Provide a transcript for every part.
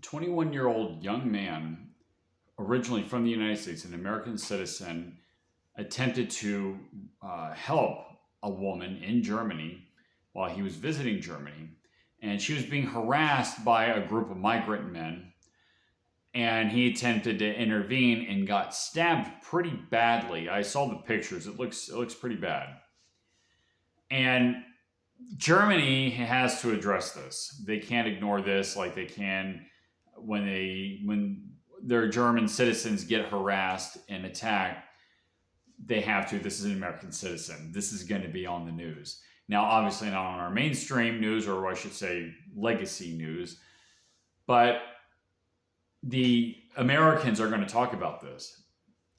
21-year-old young man, originally from the United States, an American citizen, attempted to help a woman in Germany while he was visiting Germany. And she was being harassed by a group of migrant men. And he attempted to intervene and got stabbed pretty badly. I saw the pictures. It looks pretty bad. And Germany has to address this. They can't ignore this like they can when their German citizens get harassed and attacked. They have to. This is an American citizen. This is going to be on the news. Now, obviously not on our mainstream news, or I should say legacy news, but the Americans are going to talk about this.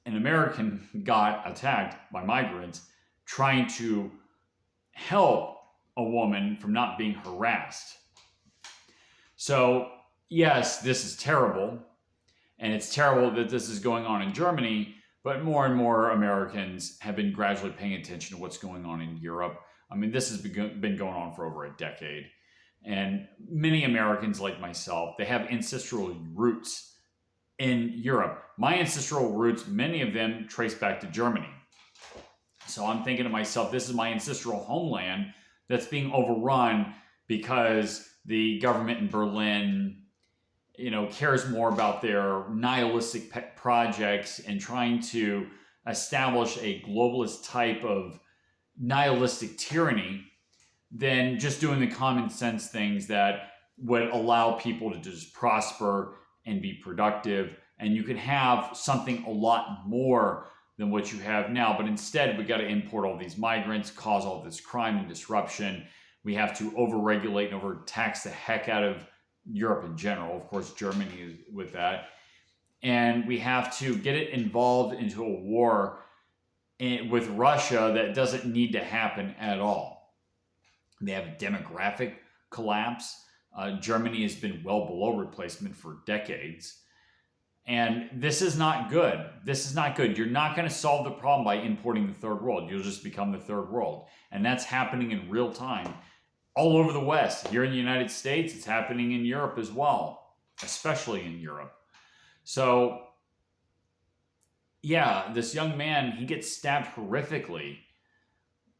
An American got attacked by migrants trying to help a woman from not being harassed. So, yes, this is terrible. And it's terrible that this is going on in Germany, but more and more Americans have been gradually paying attention to what's going on in Europe. I mean, this has been going on for over a decade. And many Americans like myself, they have ancestral roots in Europe. My ancestral roots, many of them trace back to Germany. So I'm thinking to myself, this is my ancestral homeland that's being overrun because the government in Berlin, cares more about their nihilistic pet projects and trying to establish a globalist type of nihilistic tyranny than just doing the common sense things that would allow people to just prosper and be productive. And you could have something a lot more than what you have now. But instead, we got to import all these migrants, cause all this crime and disruption. We have to overregulate and overtax the heck out of Europe in general. Of course, Germany is with that. And we have to get it involved into a war with Russia that doesn't need to happen at all. They have a demographic collapse. Germany has been well below replacement for decades. And this is not good. This is not good. You're not going to solve the problem by importing the third world. You'll just become the third world. And that's happening in real time all over the West. Here in the United States, it's happening in Europe as well, especially in Europe. So, yeah, this young man, he gets stabbed horrifically.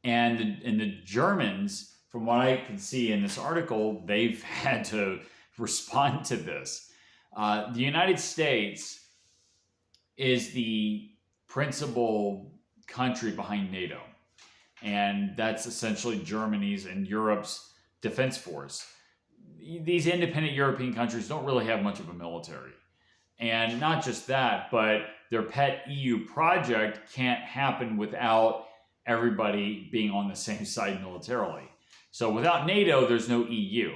And the Germans, from what I can see in this article, they've had to respond to this. The United States is the principal country behind NATO. And that's essentially Germany's and Europe's defense force. These independent European countries don't really have much of a military. And not just that, but their pet EU project can't happen without everybody being on the same side militarily. So without NATO, there's no EU.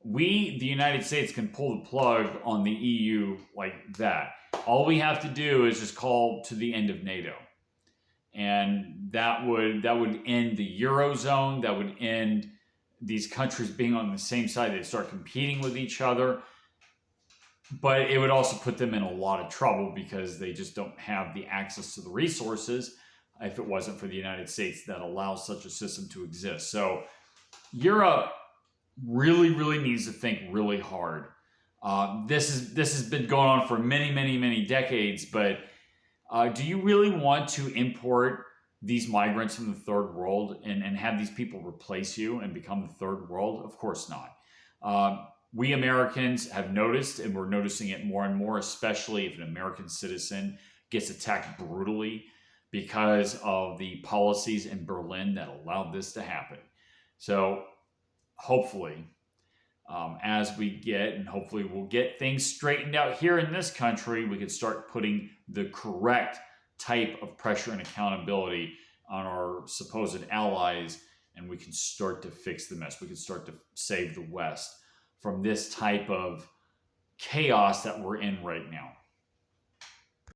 We, the United States, can pull the plug on the EU like that. All we have to do is just call to the end of NATO. And that would end the Eurozone. That would end these countries being on the same side. They'd start competing with each other. But it would also put them in a lot of trouble because they just don't have the access to the resources, if it wasn't for the United States, that allows such a system to exist. So Europe really, really needs to think really hard. This has been going on for many, many, many decades, but do you really want to import these migrants from the third world and have these people replace you and become the third world? Of course not. We Americans have noticed, and we're noticing it more and more, especially if an American citizen gets attacked brutally because of the policies in Berlin that allowed this to happen. So hopefully, as we get, and hopefully we'll get things straightened out here in this country, we can start putting the correct type of pressure and accountability on our supposed allies, and we can start to fix the mess. We can start to save the West from this type of chaos that we're in right now.